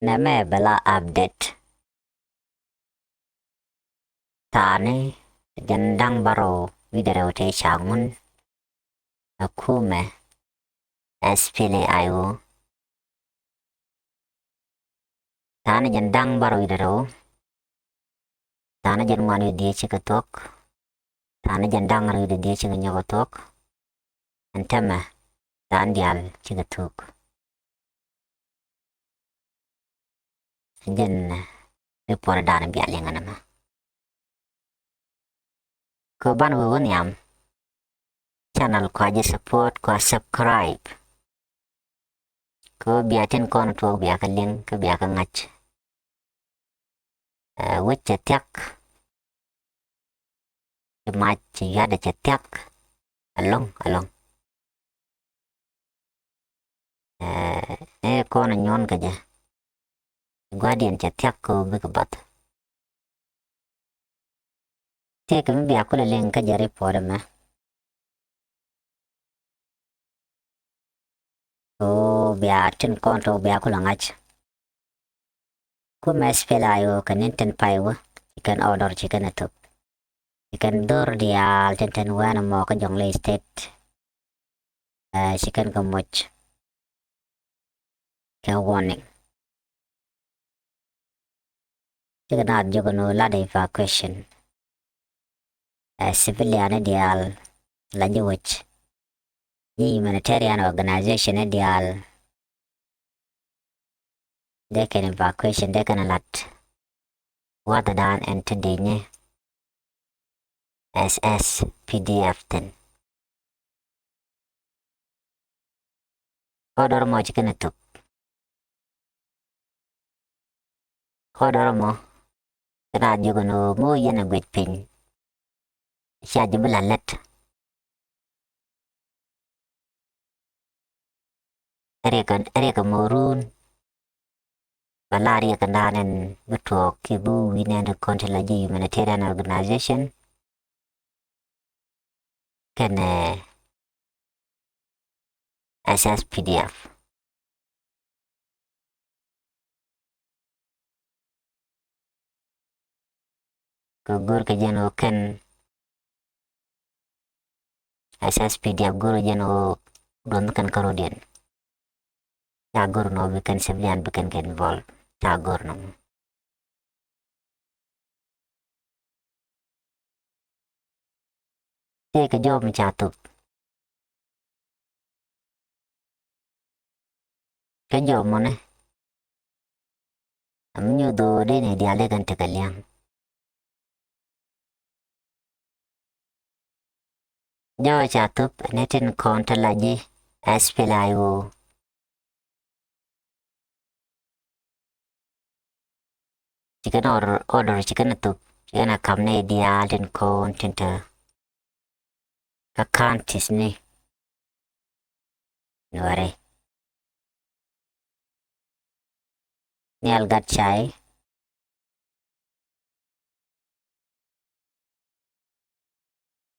Neme bela update. Tani jandang baro video te changun akume SPLA IO. Tani jandang baro video. Tani janmanu dia chikatok. Tani jandang ru dia chikanyokotok. Antema tan dial chikatok. Jen report dan bialinganama. Ko ban won yam channel ko aja support ko subscribe ko biatin kon to biaka link ko biaka ngach wacce tek match yada cetek along kon nyon kaja guardian cetek ko bikbat tek mi biaka link kaja report ma biatin kon to biaka ngach ko SPLA IO kaninten paiwa ikan order chicken atop ikan dor dia tenten wana mo ka jongle state chicken ko moch ka warning chicken ad jogono lada evacuation civilian dial lanjewich humanitarian organization dial they can evacuation they can alat water down and tendinye SPDF 10 order mo chicken atop order mo kana jogono mo yana gwet pin siya jibula let ereka morun Malaria kandanen betul kibu winen kontelagi humanitarian organization kan SSPDF gugur kejano kan SSPDF guru jano don kan karodian cagur no bikin sembilan bikin involved cagur no ke job mencatup ke job mana amnyo do de ne diale kan tekaliang jawa catup netin konta lagi SPLA IO chicken order chicken atop chicken akamne dia den content account isni Nuer nial gat chai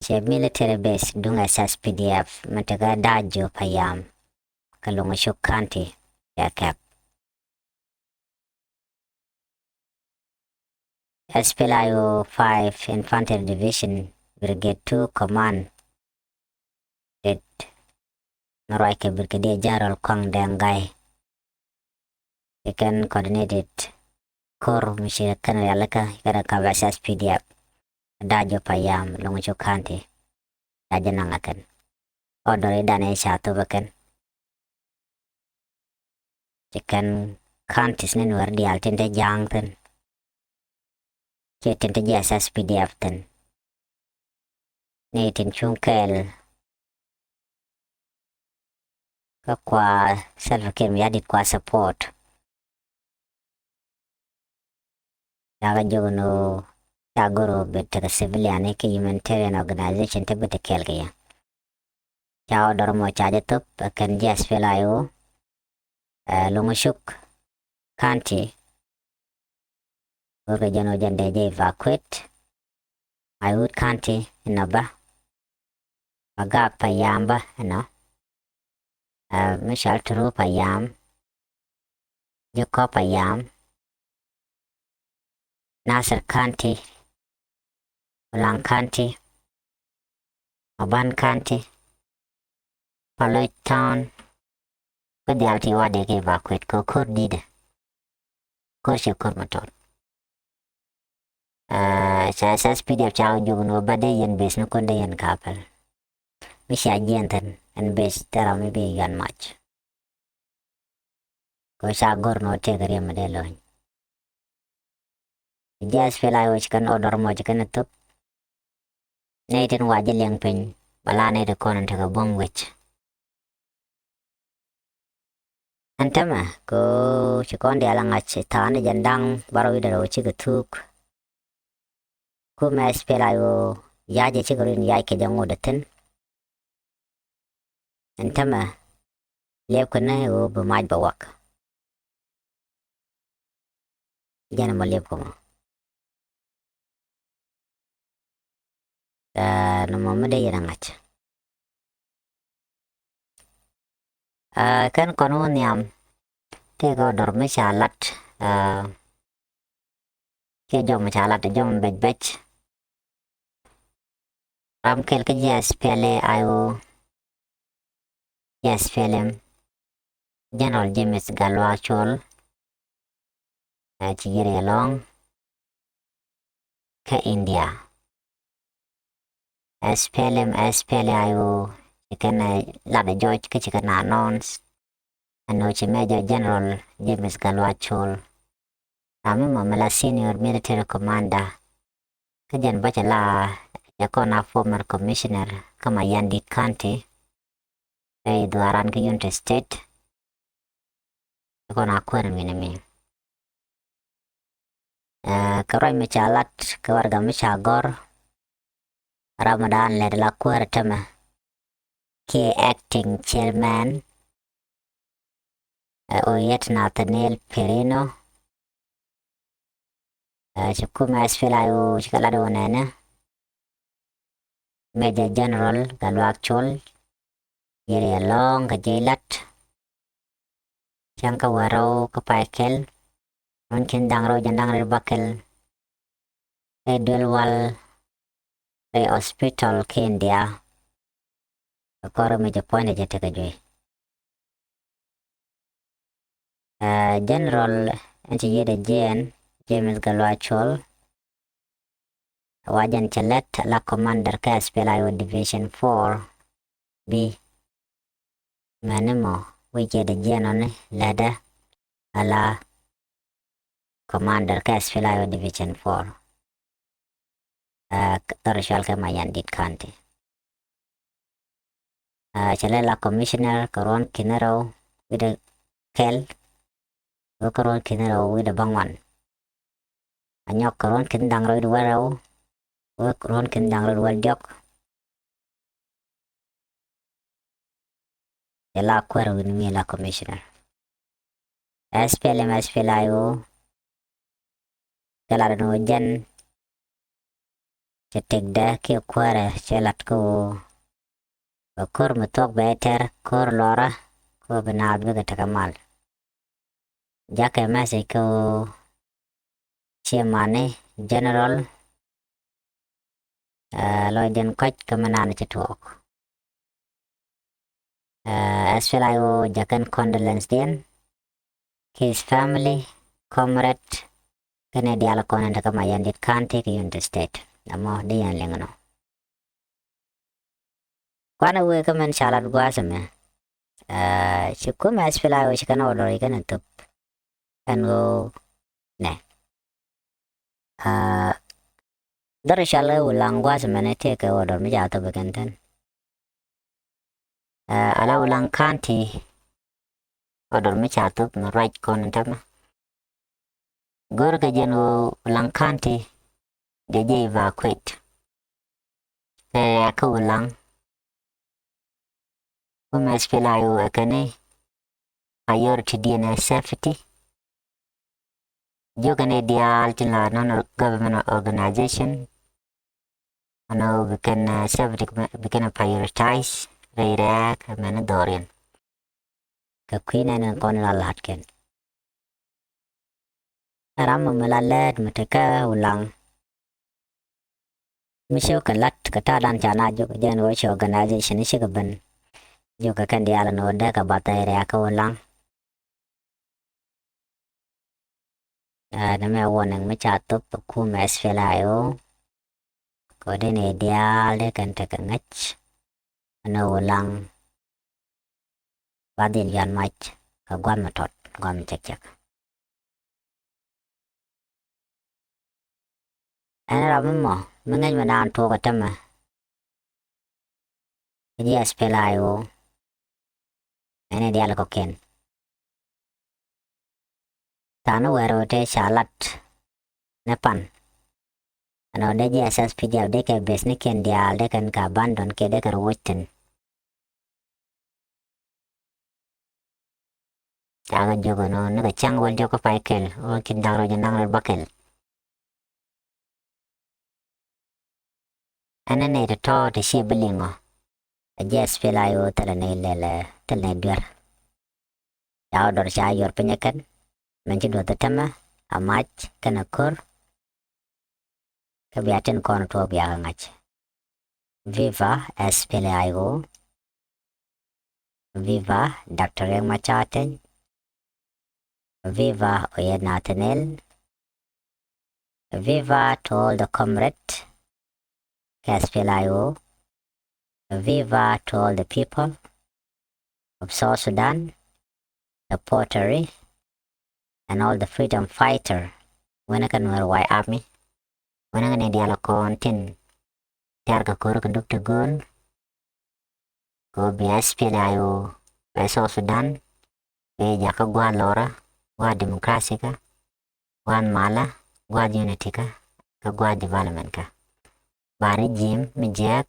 che military base dung SSPDF mataga dajo payam kalunga shukanti ya cap SPLA IO 5 Infantry Division Brigade 2 Command Red Noroike Brigadier General Kong Dengai ikan coordinated kor mishirakan yalaka ikara kabas SPDF dajo payam lunga shukanti daja nangakan order dane satu bakan ikan kantis ni Nuer di altente jangten tente jasa SPDF ten ni tin chungkel kwa self-care yadit kwa support yaga jogono tagoro betaka civilian ke humanitarian organization te betekel kaya chao dormo chaje top kan SPLA IO lungushuk kanti Oke jano jande je evacuate Ayut kanti naba agak payamba no mishal turu payam Jokopayam, Nasser County, Ulang County, Oban County, Paloi Town, ko the alti wade ke evacuate ko kur dide, ko she kur motor. Sa SPDF chao jugno bade yen base no konde yen kapel. Misha jenten and base tera maybe yan much. Ko sha gor no take a remodelo. Just feel I wish can order much can it up. Nathan wajil yang pin, balane the corner to a bomb witch. Antama ko chikonde alangach tane jandang baro widero chigatuk. Ku SPLA IO yaje chigorin yake jango datin. Antama lep kuna o bumaj bawak. Jana mo lep ko. No mamade yarangach. Kan kono niam tego dorme chalat ke jom chalat jom bej ram kel ke SPLA IO SPLM General James Galwachol chigiri along ke India SPLA IO chikana lada George ke chikana announce anoche Major General James Galwachol Ami mamala senior military commander kajan baca la yakona former commissioner kama Yandi County duaran ke United State yakona akuan minami karoy mechalat keluarga mechagor Ramadan led la kuar tama ke acting chairman oyet Nathaniel Perino chukuma SPLA IO chikalado wanana Major General Galwakchol yere along ka jailat Changka waro ka paikel mungkin dangro jandang rebakel Edwell hospital ke India koro meja point aja teka joy General anti yede James Galwachol wajan chalet la commander ka SPLA IO division 4 B manemo wije de on lada ala commander ka SPLA IO division 4 Torshal ka Mayandit County chalela commissioner karon kinero with a kel karon kinero with a bangwan anyok karon kindang roid waro karon kindang roid waljok yala kwero ni la commissioner SPLA IO kala no jan chetegda ke kwara chelat ko kor matok better kor lora ko benad be takamal jake mase ko chairman general loiden koch kamanan chetok SPLA IO jakan condolence din his family comrade kene diala konan taka Mayandit County ke United State namo diyan lengono kwana we kamen shalat gwasame shikum SPLA IO shikana odori kana tup kan go ne dari shala ulang gwasame ne take odor mi jata bekantan ala ulang county odor mi chatup no right konan tama gor ka jeno ulang county deje evacuate ka ulang SPLA IO akane priority DNA safety jogane dial tinla non government organization ano we can safety we can prioritize reira mana dorin ka queen and kon la latken Ram malalad mataka ulang. Misho kalat katalan chana jo jan wo organization shigaban. Jo ka kan diala no da ka batay rea ka ulang. Na me warning me chatok ku SPLA IO. Ko de ne dial de kan ta ngach. No ulang. Badil yan mach ka gwam matot gwam chak. Ana ram mo mangay manan to ka tama. Di SPLA IO. Ana diala ko ken. Tano wero te shalat Nepan. Ano de JSS PDF de ke besni ken dial de kan ka bandon ke de kan wochten. Taga jogo no naga chang wal joko paikel o kin daro janang bakel. Ana ne to te shebelingo. JSS pelayo tala ne lele tala ne dwer. Yao dor sha yor penyakan. Menci do tetama amach kana kur. Kebiatin kono to biya ngach. Viva SPLA IO. Viva Dr. Yang Machaten. Viva Oyed Nathaniel. Viva to all the comrades. SPLA IO. Viva to all the people of South Sudan, the pottery, and all the freedom fighter. When I can wear white army, when I can dialogue content, Targa Koro conduct a gun, go be SPLA IO, by South Sudan, be Jaka Gua Lora, Gua Democracy ka, Gua Mala, Gua Unity ka, Gua Development ka. Bari Jim, Mijak,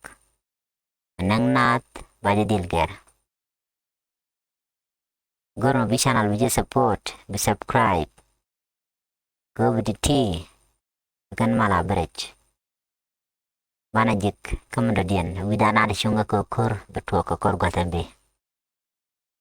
Nang Nat, Badi Dilger. Go to my channel, we just support, we subscribe. Go with the tea, kan mala bridge. Mana jik, kamu dodian, widana ada shunga kokur, betua kokur gua tembe.